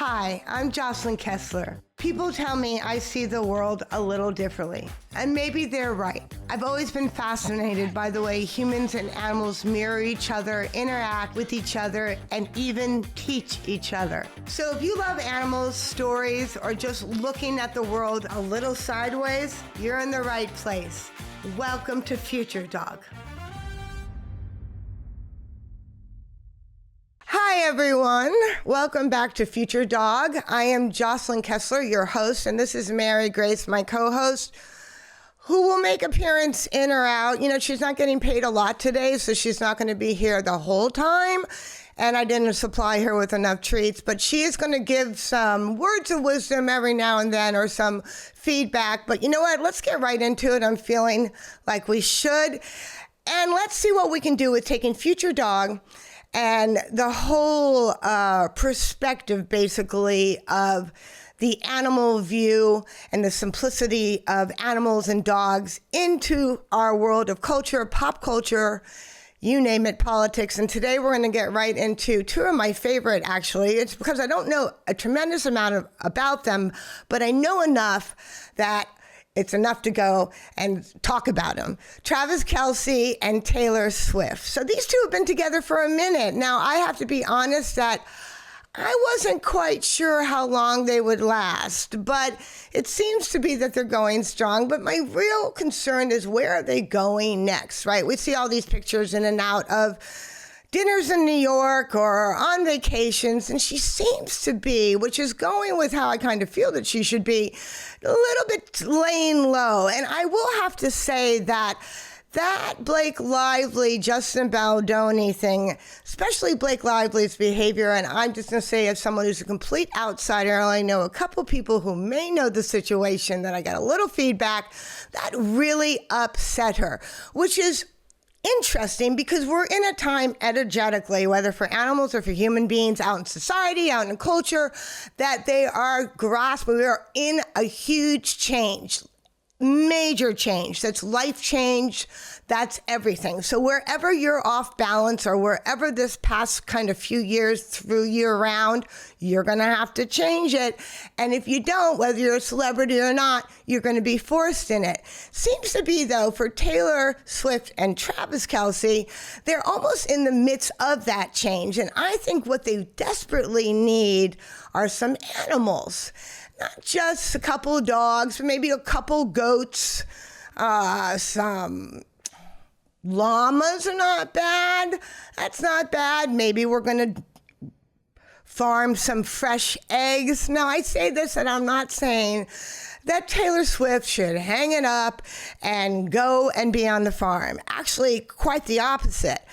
Hi, I'm Jocelyn Kessler. People tell me I see the world a little differently, and maybe they're right. I've always been fascinated by the way humans and animals mirror each other, interact with each other, and even teach each other. So if you love animals, stories, or just looking at the world a little sideways, you're in the right place. Welcome to Future Dog. Hi, everyone. Welcome back to Future Dog. I am Jocelyn Kessler, your host, and this is Mary Grace, my co-host, who will make appearance in or out. You know, she's not getting paid a lot today, so she's not going to be here the whole time, and I didn't supply her with enough treats, but she is going to give some words of wisdom every now and then or some feedback. But you know what? Let's get right into it. I'm feeling like we should, and let's see what we can do with taking Future Dog and the whole perspective, basically, of the animal view and the simplicity of animals and dogs into our world of culture, pop culture, you name it, politics. And today we're going to get right into two of my favorite, actually. It's because I don't know a tremendous amount about them, but I know enough that it's enough to go and talk about them. Travis Kelce and Taylor Swift. So these two have been together for a minute. Now, I have to be honest that I wasn't quite sure how long they would last, but it seems to be that they're going strong. But my real concern is, where are they going next, right? We see all these pictures in and out of dinners in New York or on vacations, and she seems to be, which is going with how I kind of feel that she should be, a little bit laying low. And I will have to say that Blake Lively, Justin Baldoni thing, especially Blake Lively's behavior, and I'm just going to say, as someone who's a complete outsider, I only know a couple people who may know the situation, that I got a little feedback that really upset her, which is interesting because we're in a time energetically, whether for animals or for human beings, out in society, out in culture, that they are grasping. We are in a huge change, major change. That's life change. That's everything. So wherever you're off balance, or wherever this past kind of few years through year round, you're going to have to change it. And if you don't, whether you're a celebrity or not, you're going to be forced in it. Seems to be, though, for Taylor Swift and Travis Kelce, they're almost in the midst of that change. And I think what they desperately need are some animals. Not just a couple of dogs, but maybe a couple goats, some llamas are not bad. That's not bad. Maybe we're going to farm some fresh eggs. Now, I say this, and I'm not saying that Taylor Swift should hang it up and go and be on the farm. Actually, quite the opposite.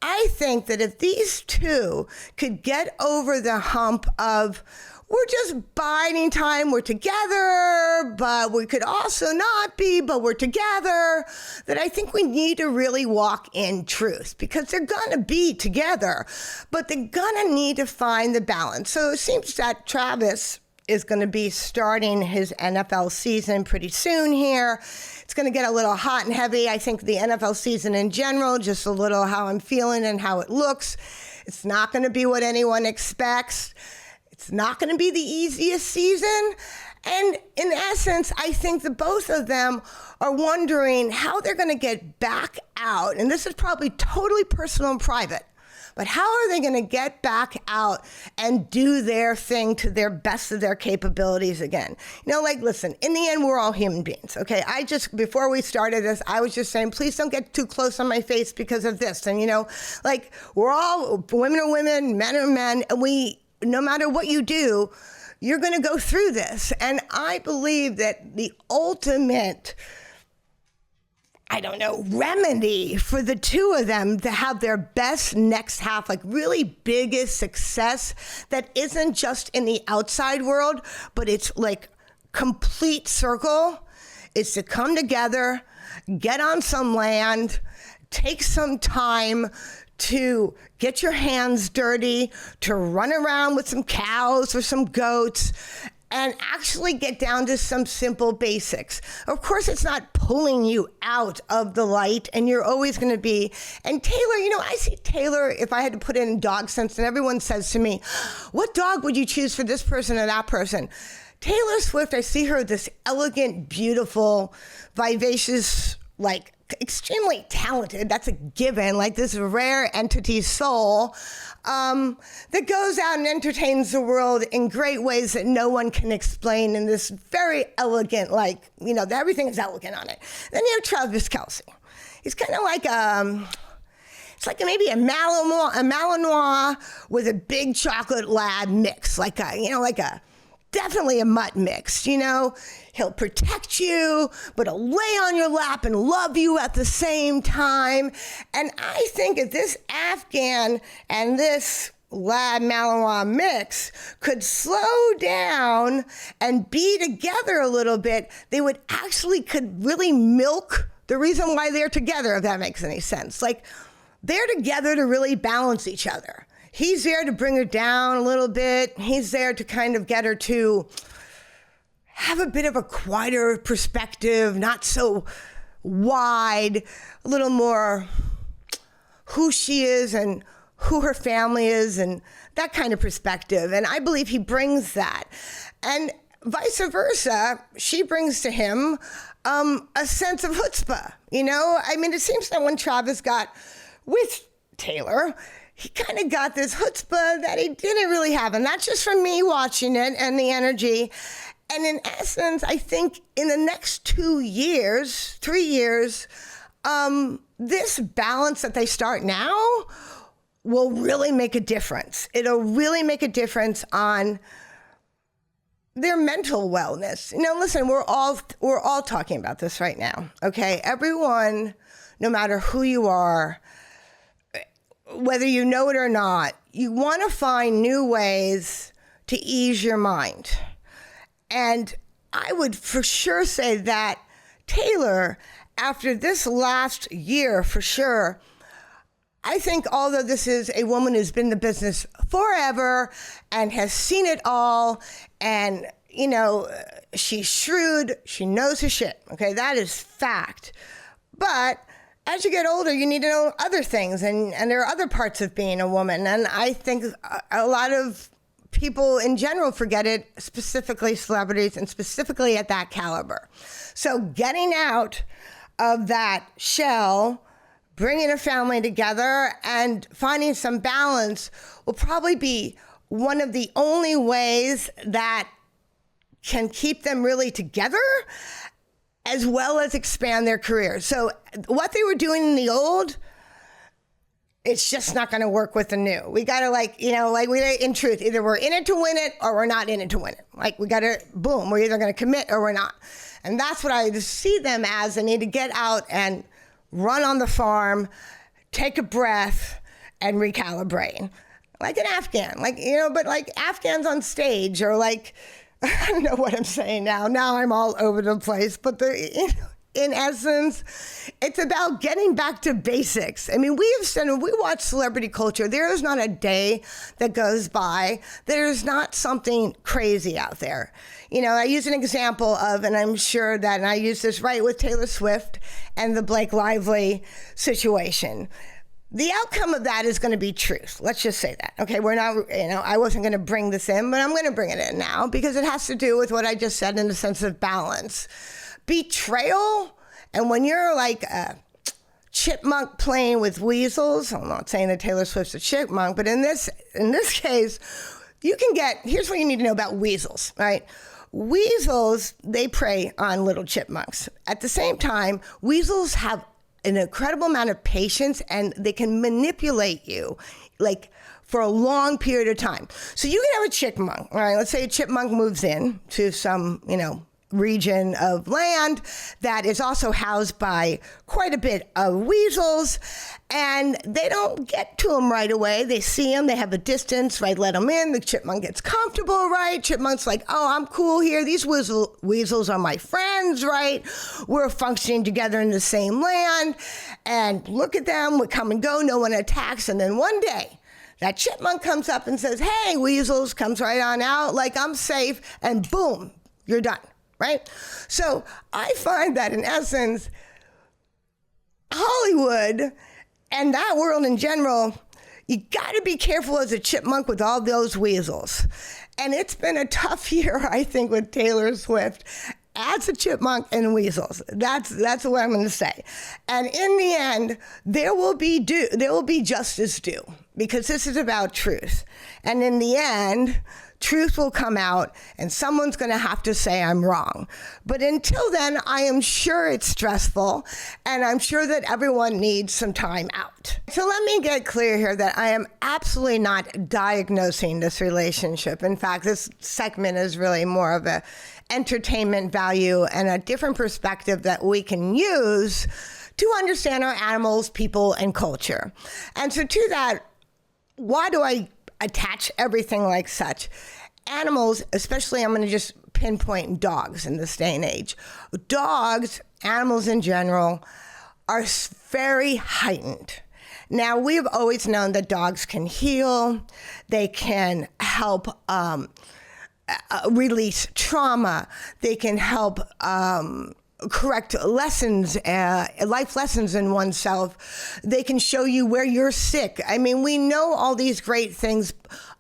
I think that if these two could get over the hump of, we're just biding time, we're together, but we could also not be, but we're together, that I think we need to really walk in truth, because they're going to be together, but they're going to need to find the balance. So it seems that Travis is going to be starting his NFL season pretty soon here. It's going to get a little hot and heavy. I think the NFL season in general, just a little how I'm feeling and how it looks. It's not going to be what anyone expects. It's not going to be the easiest season. And in essence, I think that both of them are wondering how they're going to get back out. And this is probably totally personal and private. But how are they going to get back out and do their thing to their best of their capabilities again? You know, like, listen, in the end, we're all human beings, okay? Before we started this, I was just saying, please don't get too close on my face because of this. And, you know, like, we're all, women are women, men are men, and no matter what you do, you're going to go through this. And I believe that the ultimate, remedy for the two of them to have their best next half, like really biggest success that isn't just in the outside world, but it's like complete circle, is to come together, get on some land, take some time to get your hands dirty, to run around with some cows or some goats, and actually get down to some simple basics. Of course, it's not pulling you out of the light, and you're always going to be. And Taylor, I see Taylor, if I had to put it in dog sense, and everyone says to me, what dog would you choose for this person or that person? Taylor Swift, I see her this elegant, beautiful, vivacious, like extremely talented. That's a given, like this rare entity soul that goes out and entertains the world in great ways that no one can explain in this very elegant, everything is elegant on it. Then you have Travis Kelce. He's kind of like it's like maybe a Malinois with a big chocolate lab mix, definitely a mutt mix, He'll protect you, but he'll lay on your lap and love you at the same time. And I think if this Afghan and this lab Malinois mix could slow down and be together a little bit, they could really milk the reason why they're together, if that makes any sense. Like, they're together to really balance each other. He's there to bring her down a little bit. He's there to kind of get her to have a bit of a quieter perspective, not so wide, a little more who she is and who her family is and that kind of perspective. And I believe he brings that. And vice versa, she brings to him a sense of chutzpah. It seems that when Travis got with Taylor, he kind of got this chutzpah that he didn't really have. And that's just from me watching it and the energy. And in essence, I think in the next 3 years, this balance that they start now will really make a difference. It'll really make a difference on their mental wellness. Listen, we're all talking about this right now. Okay, everyone, no matter who you are, whether you know it or not, you want to find new ways to ease your mind. And I would for sure say that Taylor, after this last year, for sure, I think although this is a woman who's been in the business forever and has seen it all, and, she's shrewd, she knows her shit, okay? That is fact. But as you get older, you need to know other things, and there are other parts of being a woman. And I think a lot of people in general forget it, specifically celebrities and specifically at that caliber. So getting out of that shell, bringing a family together and finding some balance will probably be one of the only ways that can keep them really together, as well as expand their careers. So what they were doing in the old, it's just not going to work with the new. We got to in truth, either we're in it to win it or we're not in it to win it. We got to, boom, we're either going to commit or we're not. And that's what I see them as. They need to get out and run on the farm, take a breath, and recalibrate. Like an Afghan, but like Afghans on stage, or like, I don't know what I'm saying now. Now I'm all over the place, but in essence, it's about getting back to basics. We have said, when we watch celebrity culture, there is not a day that goes by there's not something crazy out there. I use an example of, and I'm sure that, and I use this right with Taylor Swift and the Blake Lively situation. The outcome of that is going to be truth. Let's just say that. Okay, we're not, I wasn't going to bring this in, but I'm going to bring it in now because it has to do with what I just said in the sense of balance. Betrayal, and when you're like a chipmunk playing with weasels, I'm not saying that Taylor Swift's a chipmunk, but in this case, here's what you need to know about weasels, right? Weasels, they prey on little chipmunks. At the same time, weasels have an incredible amount of patience, and they can manipulate you for a long period of time. So you can have a chipmunk, all right? Let's say a chipmunk moves in to some, region of land that is also housed by quite a bit of weasels, and they don't get to them right away. They see them, they have a distance, right? Let them in. The chipmunk gets comfortable, right? Chipmunk's like, oh, I'm cool here. These weasels are my friends, right? We're functioning together in the same land, and look at them. We come and go. No one attacks. And then one day, That chipmunk comes up and says, hey, weasels, comes right on out, like I'm safe, and boom, you're done, right? So I find that in essence, Hollywood and that world in general, you got to be careful as a chipmunk with all those weasels. And it's been a tough year, I think, with Taylor Swift as a chipmunk and weasels. That's what I'm going to say. And in the end, there will be justice due, because this is about truth. And in the end, truth will come out and someone's going to have to say I'm wrong. But until then, I am sure it's stressful, and I'm sure that everyone needs some time out. So let me get clear here that I am absolutely not diagnosing this relationship. In fact, this segment is really more of a entertainment value and a different perspective that we can use to understand our animals, people, and culture. And so to that, why do I attach everything like such? Animals, especially, I'm going to just pinpoint dogs in this day and age. Dogs, animals in general, are very heightened. Now, we've always known that dogs can heal. They can help release trauma. They can help correct lessons, life lessons in oneself. They can show you where you're sick. I mean, we know all these great things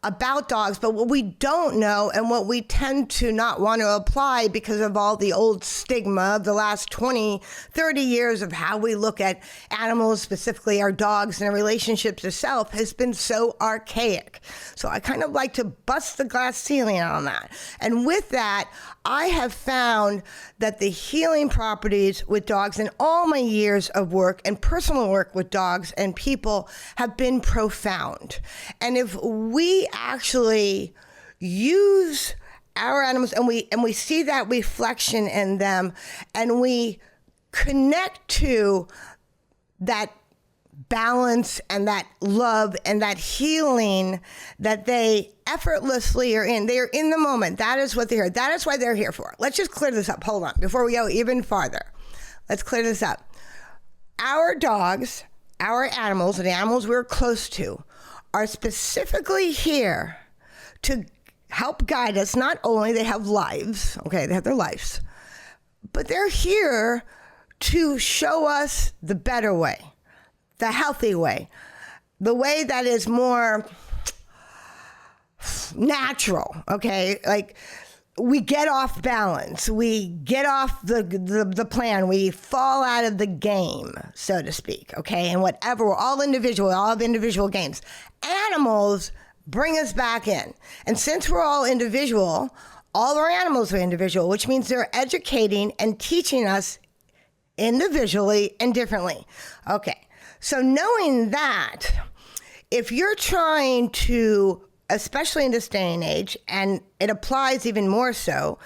about dogs, but what we don't know, and what we tend to not want to apply because of all the old stigma of the last 20, 30 years of how we look at animals, specifically our dogs and our relationships to self, has been so archaic. So I kind of like to bust the glass ceiling on that. And with that, I have found that the healing properties with dogs in all my years of work and personal work with dogs and people have been profound. And if we actually use our animals and we see that reflection in them, and we connect to that balance and that love and that healing that they effortlessly are in. They are in the moment. That is what they're here. That is why they're here for. Let's just clear this up. Hold on. Before we go even farther, let's clear this up. Our dogs, our animals, and the animals we're close to, are specifically here to help guide us. Not only they have lives, okay, they have their lives, but they're here to show us the better way, the healthy way, the way that is more natural, okay? Like, we get off balance, we get off the plan, we fall out of the game, so to speak, okay? And whatever, we're all individual, we all have individual games. Animals bring us back in. And since we're all individual, all of our animals are individual, which means they're educating and teaching us individually and differently. Okay, so knowing that, if you're trying to, especially in this day and age, and it applies even more so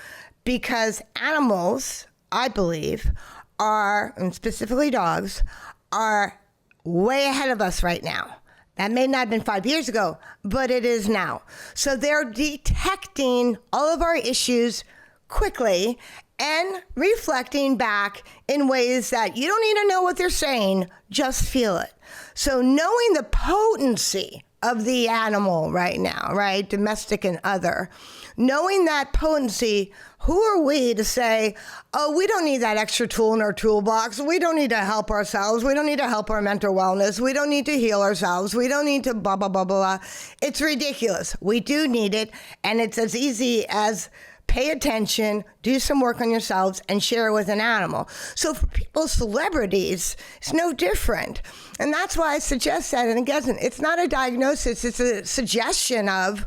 because animals, I believe, are, and specifically dogs, are way ahead of us right now. That may not have been 5 years ago, but it is now. So they're detecting all of our issues quickly and reflecting back in ways that you don't need to know what they're saying, just feel it. So knowing the potency of the animal right now, right, domestic and other, knowing that potency, who are we to say, oh, we don't need that extra tool in our toolbox. We don't need to help ourselves. We don't need to help our mental wellness. We don't need to heal ourselves. We don't need to blah, blah, blah, blah. It's ridiculous. We do need it. And it's as easy as pay attention, do some work on yourselves, and share it with an animal. So for people, celebrities, it's no different. And that's why I suggest that. And again, it's not a diagnosis. It's a suggestion of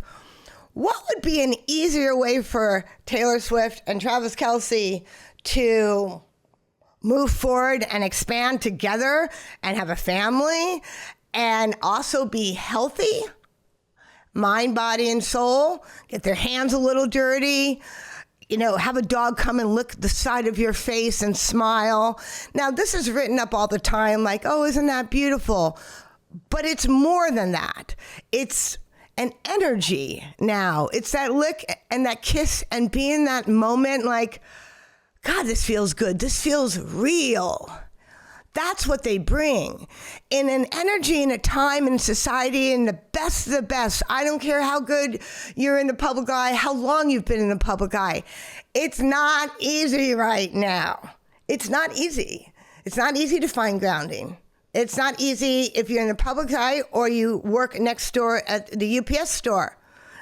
what would be an easier way for Taylor Swift and Travis Kelce to move forward and expand together and have a family and also be healthy, mind, body, and soul, get their hands a little dirty, you know, have a dog come and lick the side of your face and smile. Now, this is written up all the time like, oh, isn't that beautiful? But it's more than that. It's an energy now. It's that lick and that kiss and be in that moment like, God, this feels good. This feels real. That's what they bring in an energy and a time in society, and the best of the best. I don't care how good you're in the public eye, how long you've been in the public eye. It's not easy right now. It's not easy. It's not easy to find grounding. It's not easy if you're in the public eye or you work next door at the UPS store.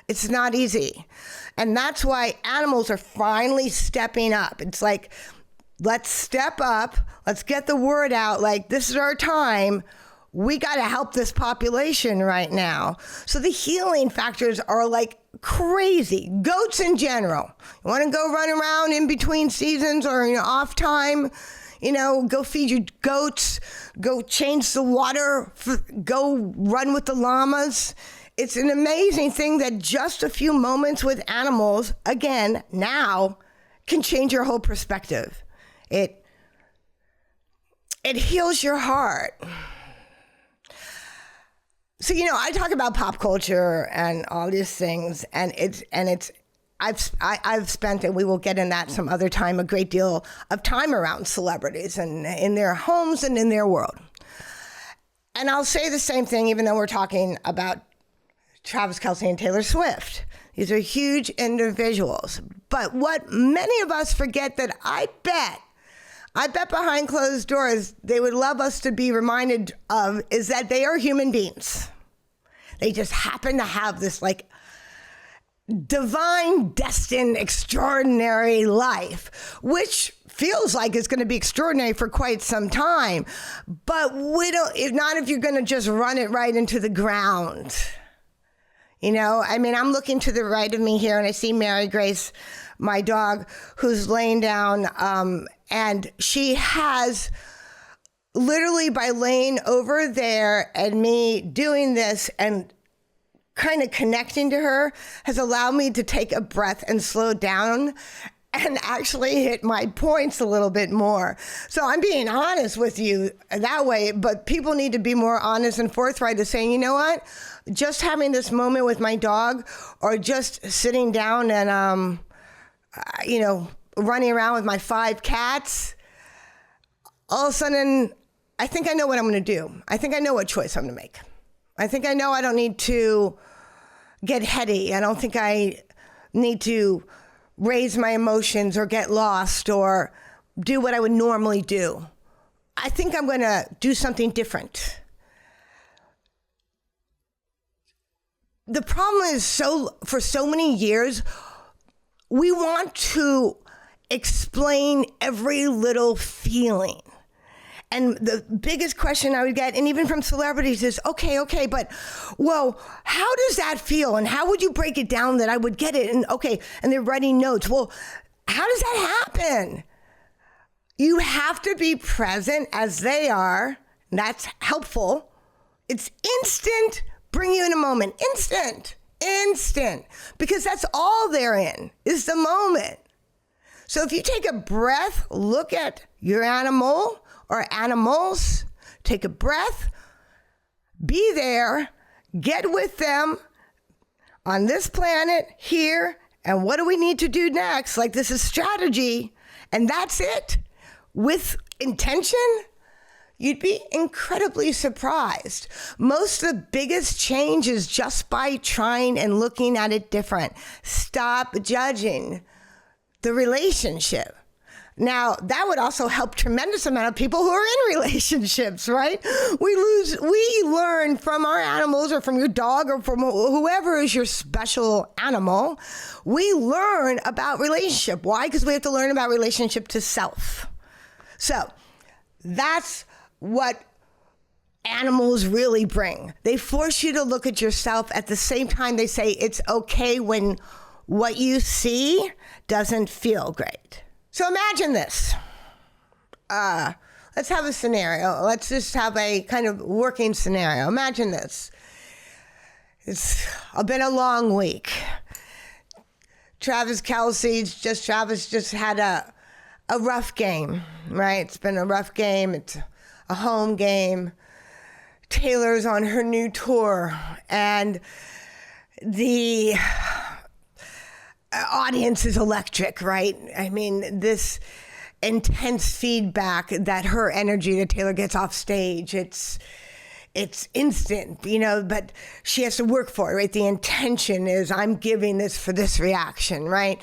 It's not easy. And that's why animals are finally stepping up. It's like, let's step up. Let's get the word out. Like, this is our time. We got to help this population right now. So the healing factors are like crazy. Goats in general. You want to go run around in between seasons or in your off time? Go feed your goats, go change the water, go run with the llamas. It's an amazing thing that just a few moments with animals, again, now, can change your whole perspective. It heals your heart. So, I talk about pop culture and all these things, and I've spent, and we will get in that some other time, a great deal of time around celebrities and in their homes and in their world. And I'll say the same thing, even though we're talking about Travis Kelce and Taylor Swift. These are huge individuals. But what many of us forget that I bet behind closed doors, they would love us to be reminded of is that they are human beings. They just happen to have this divine, destined, extraordinary life, which feels like it's going to be extraordinary for quite some time. But if you're going to just run it right into the ground. I'm looking to the right of me here and I see Mary Grace, my dog, who's laying down, and she has literally, by laying over there and me doing this and kind of connecting to her, has allowed me to take a breath and slow down and actually hit my points a little bit more. So I'm being honest with you that way, but people need to be more honest and forthright to saying, you know what, just having this moment with my dog or just sitting down and, running around with my 5 cats, all of a sudden, I think I know what I'm going to do. I think I know what choice I'm going to make. I think I know I don't need to get heady. I don't think I need to raise my emotions or get lost or do what I would normally do. I think I'm going to do something different. The problem is for so many years, we want to explain every little feeling. And the biggest question I would get, and even from celebrities, is, okay, but, well, how does that feel? And how would you break it down that I would get it? And they're writing notes. Well, how does that happen? You have to be present as they are. That's helpful. It's instant. Bring you in a moment. Instant. Because that's all they're in, is the moment. So if you take a breath, look at your animal or animals, take a breath, be there, get with them on this planet here, and what do we need to do next? Like, this is strategy, and that's it. With intention, you'd be incredibly surprised. Most of the biggest change is just by trying and looking at it different. Stop judging the relationship. Now, that would also help tremendous amount of people who are in relationships, right? We learn from our animals or from your dog or from whoever is your special animal. We learn about relationship. Why? Because we have to learn about relationship to self. So that's what animals really bring. They force you to look at yourself. At the same time, they say it's okay when what you see doesn't feel great. So imagine this. Let's have a scenario. Let's just have a kind of working scenario. Imagine this. It's been a long week. Travis just had a rough game, right? It's been a rough game. It's a home game. Taylor's on her new tour, and the audience is electric, right? I mean, intense feedback that her energy that Taylor gets off stage. It's instant, but she has to work for it, right? The intention is I'm giving this for this reaction, right?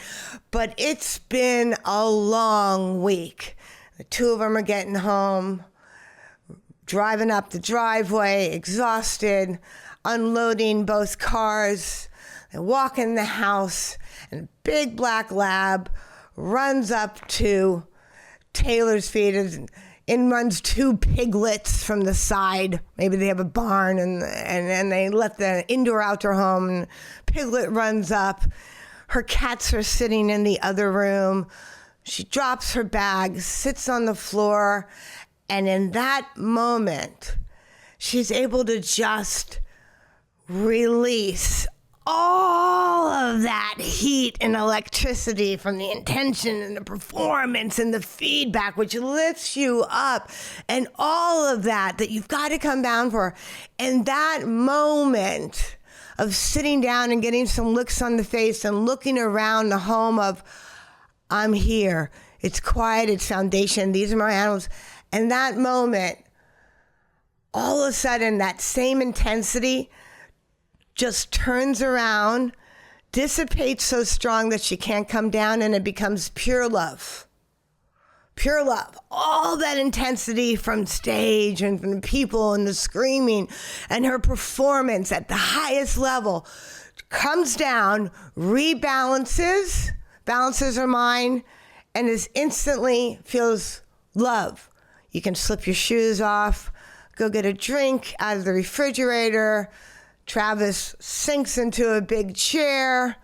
But it's been a long week. The two of them are getting home, driving up the driveway, exhausted, unloading both cars. They walk in the house, and a big black lab runs up to Taylor's feet, and in runs two piglets from the side. Maybe they have a barn, and they let the indoor-outdoor home, and piglet runs up. Her cats are sitting in the other room. She drops her bag, sits on the floor, and in that moment, she's able to just release all of that heat and electricity from the intention and the performance and the feedback, which lifts you up, and all of that you've got to come down for. And that moment of sitting down and getting some looks on the face and looking around the home of, I'm here. It's quiet. It's foundation. These are my animals. And that moment, all of a sudden, that same intensity just turns around, dissipates so strong that she can't come down, and it becomes pure love. Pure love. All that intensity from stage and from the people and the screaming and her performance at the highest level comes down, rebalances, balances her mind, and is instantly feels love. You can slip your shoes off, go get a drink out of the refrigerator. Travis sinks into a big chair,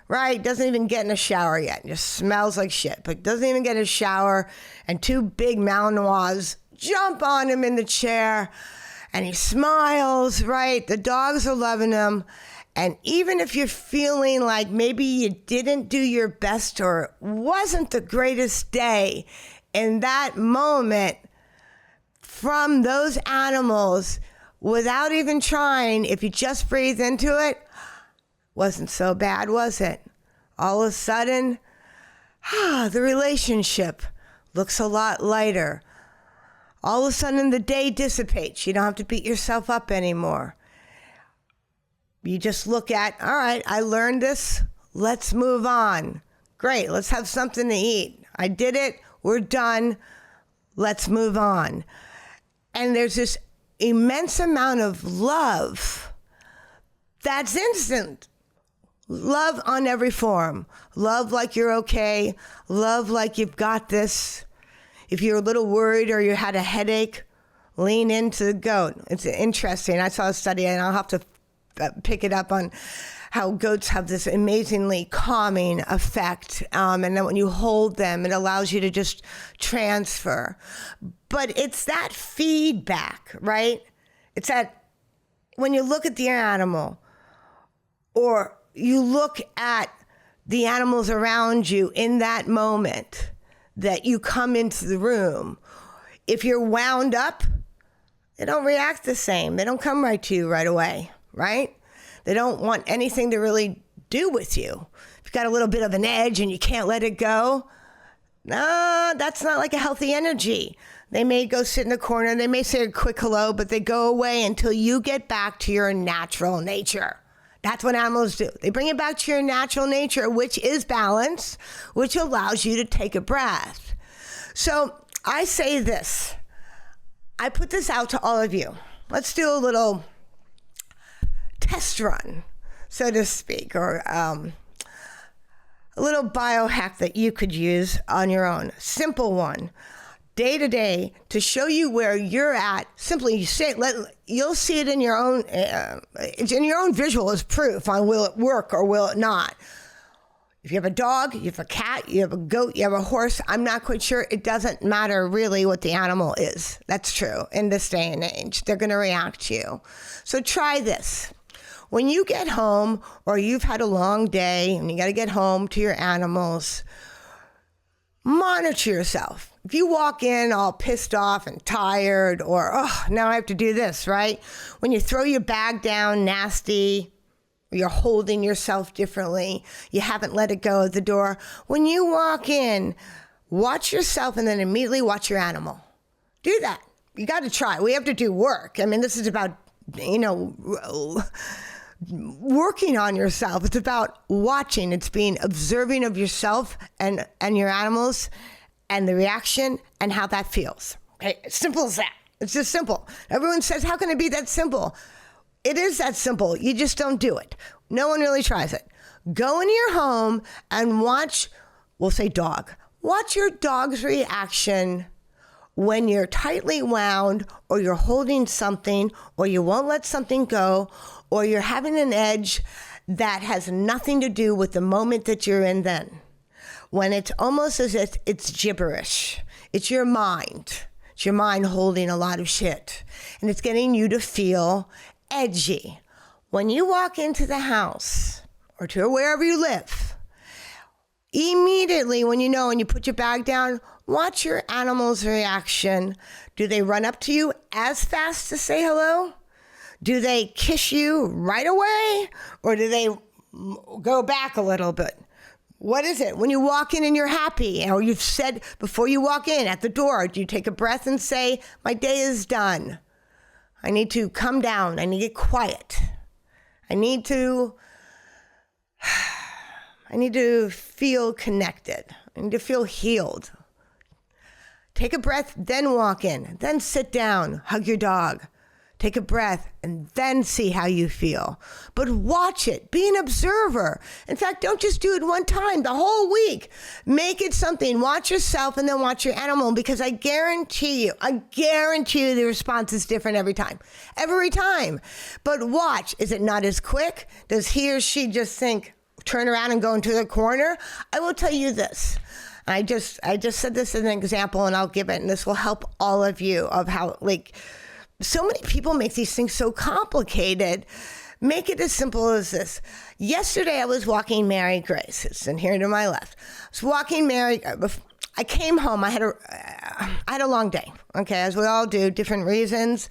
right? Doesn't even get in a shower yet. Just smells like shit, but doesn't even get a shower. And two big Malinois jump on him in the chair, and he smiles, right? The dogs are loving him. And even if you're feeling like maybe you didn't do your best or it wasn't the greatest day, in that moment, from those animals, without even trying, if you just breathe into it, wasn't so bad, was it? All of a sudden, the relationship looks a lot lighter. All of a sudden, the day dissipates. You don't have to beat yourself up anymore. You just look at, all right, I learned this. Let's move on. Great, let's have something to eat. I did it. We're done. Let's move on. And there's this immense amount of love that's instant. Love on every form. Love like you're okay. Love like you've got this. If you're a little worried or you had a headache, lean into the goat. It's interesting. I saw a study, and I'll have to pick it up on how goats have this amazingly calming effect. And then when you hold them, it allows you to just transfer. But it's that feedback, right? It's that when you look at the animal, or you look at the animals around you in that moment that you come into the room, if you're wound up, they don't react the same. They don't come right to you right away, right? They don't want anything to really do with you. If you've got a little bit of an edge and you can't let it go, no, that's not like a healthy energy. They may go sit in the corner. They may say a quick hello, but they go away until you get back to your natural nature. That's what animals do. They bring it back to your natural nature, which is balance, which allows you to take a breath. So I say this. I put this out to all of you. Let's do a little test run, so to speak, or a little biohack that you could use on your own. Simple one. Day to day, to show you where you're at. Simply, you'll see it in your own. It's in your own visual as proof on will it work or will it not. If you have a dog, you have a cat, you have a goat, you have a horse, I'm not quite sure. It doesn't matter really what the animal is. That's true in this day and age. They're going to react to you. So try this. When you get home, or you've had a long day and you got to get home to your animals, monitor yourself. If you walk in all pissed off and tired, or, oh, now I have to do this, right? When you throw your bag down nasty, you're holding yourself differently, you haven't let it go at the door. When you walk in, watch yourself and then immediately watch your animal. Do that. You got to try. We have to do work. I mean, this is about, working on yourself. It's about watching. It's being observing of yourself and your animals and the reaction and how that feels. Okay, simple as that. It's just simple. Everyone says, how can it be that simple? It is that simple. You just don't do it. No one really tries it. Go into your home and watch, we'll say dog. Watch your dog's reaction when you're tightly wound or you're holding something or you won't let something go or you're having an edge that has nothing to do with the moment that you're in then. When it's almost as if it's gibberish. It's your mind. It's your mind holding a lot of shit. And it's getting you to feel edgy. When you walk into the house or to wherever you live, immediately when you know and you put your bag down, watch your animal's reaction. Do they run up to you as fast to say hello? Do they kiss you right away? Or do they go back a little bit? What is it? When you walk in and you're happy, or you've said before you walk in at the door, do you take a breath and say, my day is done. I need to come down. I need to get quiet. I need to feel connected. I need to feel healed. Take a breath, then walk in. Then sit down, hug your dog. Take a breath, and then see how you feel. But watch it. Be an observer. In fact, don't just do it one time, the whole week. Make it something. Watch yourself and then watch your animal, because I guarantee you the response is different every time. Every time. But watch. Is it not as quick? Does he or she just think, turn around and go into the corner? I will tell you this. I just said this as an example, and I'll give it, and this will help all of you of how, so many people make these things so complicated. Make it as simple as this. Yesterday, I was walking Mary Grace. It's in here to my left. I was walking Mary. I came home. I had a long day. Okay, as we all do, different reasons,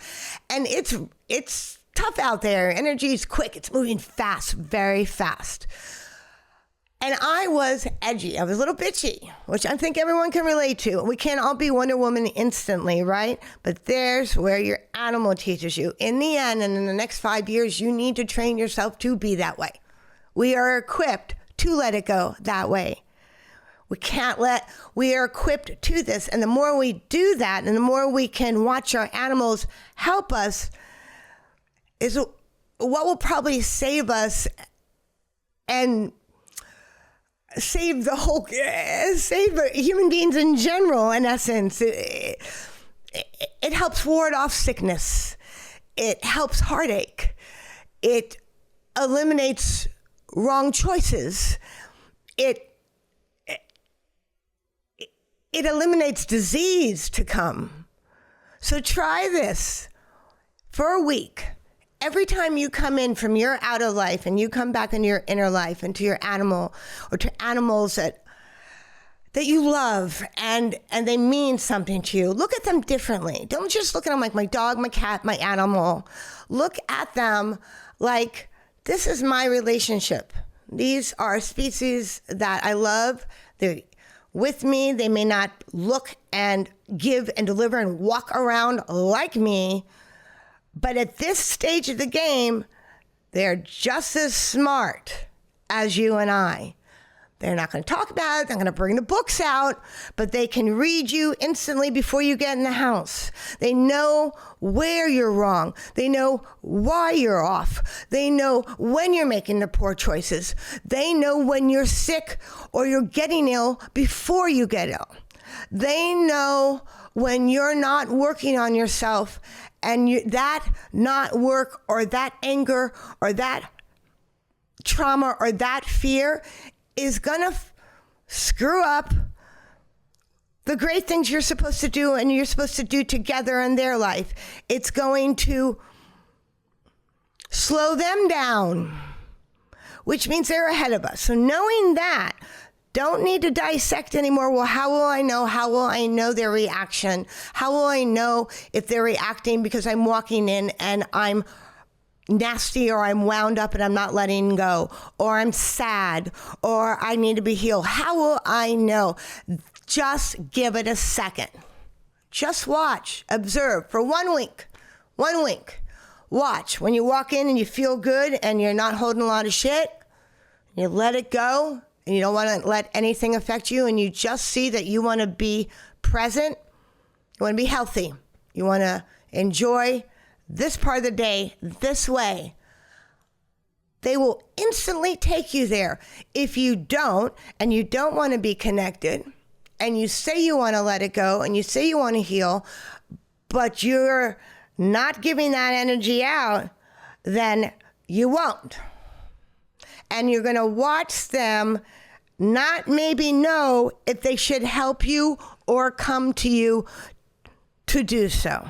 and it's tough out there. Energy is quick. It's moving fast, very fast. And I was edgy. I was a little bitchy, which I think everyone can relate to. We can't all be Wonder Woman instantly, right? But there's where your animal teaches you. In the end, and in the next 5 years, you need to train yourself to be that way. We are equipped to let it go that way. We are equipped to this. And the more we do that, and the more we can watch our animals help us, is what will probably save us and save human beings in general, in essence. It helps ward off sickness. It helps heartache. It eliminates wrong choices. It eliminates disease to come. So try this for a week. Every time you come in from your outer life and you come back into your inner life, into your animal or to animals that you love and they mean something to you, look at them differently. Don't just look at them like my dog, my cat, my animal. Look at them like, this is my relationship. These are species that I love. They're with me. They may not look and give and deliver and walk around like me, but at this stage of the game, they're just as smart as you and I. They're not going to talk about it. They're going to bring the books out, but they can read you instantly before you get in the house. They know where you're wrong. They know why you're off. They know when you're making the poor choices. They know when you're sick or you're getting ill before you get ill. They know when you're not working on yourself, and that not work or that anger or that trauma or that fear is going to screw up the great things you're supposed to do and you're supposed to do together in their life. It's going to slow them down, which means they're ahead of us. So knowing that, don't need to dissect anymore. Well, how will I know? How will I know their reaction? How will I know if they're reacting because I'm walking in and I'm nasty or I'm wound up and I'm not letting go, or I'm sad or I need to be healed? How will I know? Just give it a second. Just watch, observe for 1 week. 1 week. Watch. When you walk in and you feel good and you're not holding a lot of shit, you let it go and you don't want to let anything affect you, and you just see that you want to be present. You want to be healthy. You want to enjoy this part of the day this way. They will instantly take you there. If you don't, and you don't want to be connected, and you say you want to let it go, and you say you want to heal, but you're not giving that energy out, then you won't. And you're going to watch them not maybe know if they should help you or come to you to do so.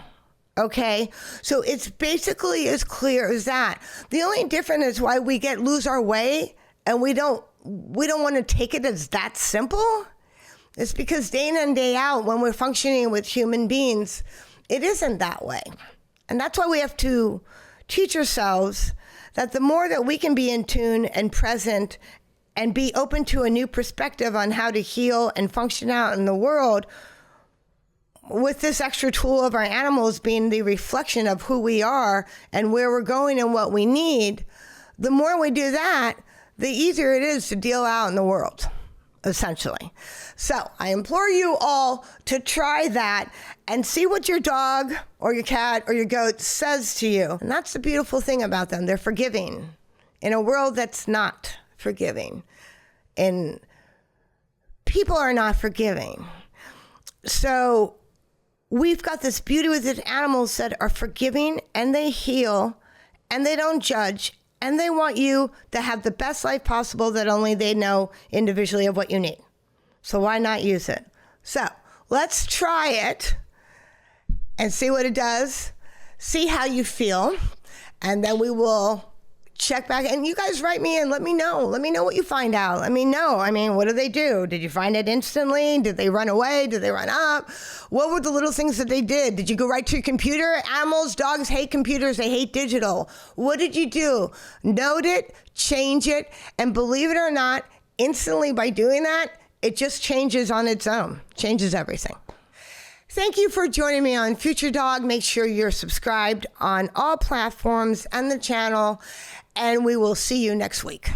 Okay? So it's basically as clear as that. The only difference is why we lose our way and we don't want to take it as that simple. It's because day in and day out, when we're functioning with human beings, it isn't that way. And that's why we have to teach ourselves that the more that we can be in tune and present and be open to a new perspective on how to heal and function out in the world, with this extra tool of our animals being the reflection of who we are and where we're going and what we need, the more we do that, the easier it is to deal out in the world, essentially. So I implore you all to try that and see what your dog or your cat or your goat says to you. And that's the beautiful thing about them. They're forgiving in a world that's not forgiving. And people are not forgiving. So we've got this beauty with these animals that are forgiving and they heal and they don't judge and they want you to have the best life possible that only they know individually of what you need. So why not use it? So let's try it and see what it does, see how you feel, and then we will check back. And you guys write me and let me know. Let me know what you find out. Let me know. I mean, what do they do? Did you find it instantly? Did they run away? Did they run up? What were the little things that they did? Did you go right to your computer? Animals, dogs hate computers. They hate digital. What did you do? Note it, change it, and believe it or not, instantly by doing that, it just changes on its own, changes everything. Thank you for joining me on Future Dog. Make sure you're subscribed on all platforms and the channel, and we will see you next week.